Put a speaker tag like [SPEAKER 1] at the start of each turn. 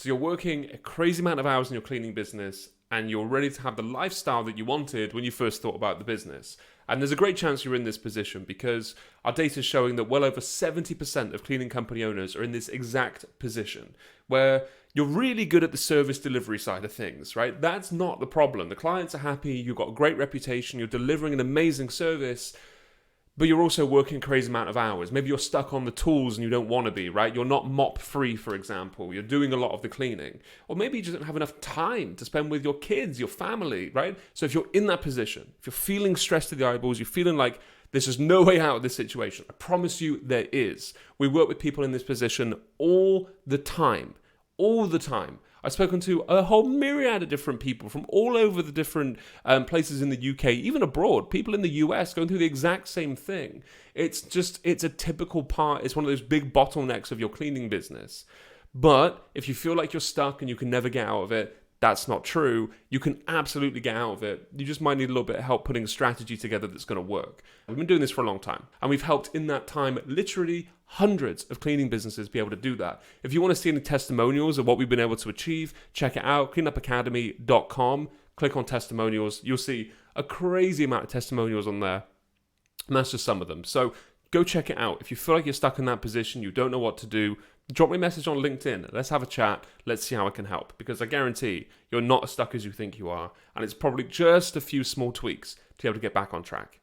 [SPEAKER 1] So you're working a crazy amount of hours in your cleaning business and you're ready to have the lifestyle that you wanted when you first thought about the business. And there's a great chance you're in this position because our data is showing that well over 70% of cleaning company owners are in this exact position where you're really good at the service delivery side of things, right? That's not the problem. The clients are happy, you've got a great reputation, you're delivering an amazing service, but you're also working a crazy amount of hours. Maybe you're stuck on the tools and you don't want to be, right? You're not mop free, for example. You're doing a lot of the cleaning. Or maybe you just don't have enough time to spend with your kids, your family, right? So if you're in that position, if you're feeling stressed to the eyeballs, you're feeling like there's just no way out of this situation, I promise you there is. We work with people in this position all the time. All the time. I've spoken to a whole myriad of different people from all over the different places in the UK, even abroad, people in the US going through the exact same thing. It's a typical part. It's one of those big bottlenecks of your cleaning business. But if you feel like you're stuck and you can never get out of it, that's not true. You can absolutely get out of it. You just might need a little bit of help putting a strategy together that's going to work. We've been doing this for a long time, and we've helped in that time literally hundreds of cleaning businesses be able to do that. If you want to see any testimonials of what we've been able to achieve, check it out, cleanupacademy.com. Click on testimonials. You'll see a crazy amount of testimonials on there, and that's just some of them. So go check it out. If you feel like you're stuck in that position, you don't know what to do, drop me a message on LinkedIn. Let's have a chat. Let's see how I can help. Because I guarantee you're not as stuck as you think you are. And it's probably just a few small tweaks to be able to get back on track.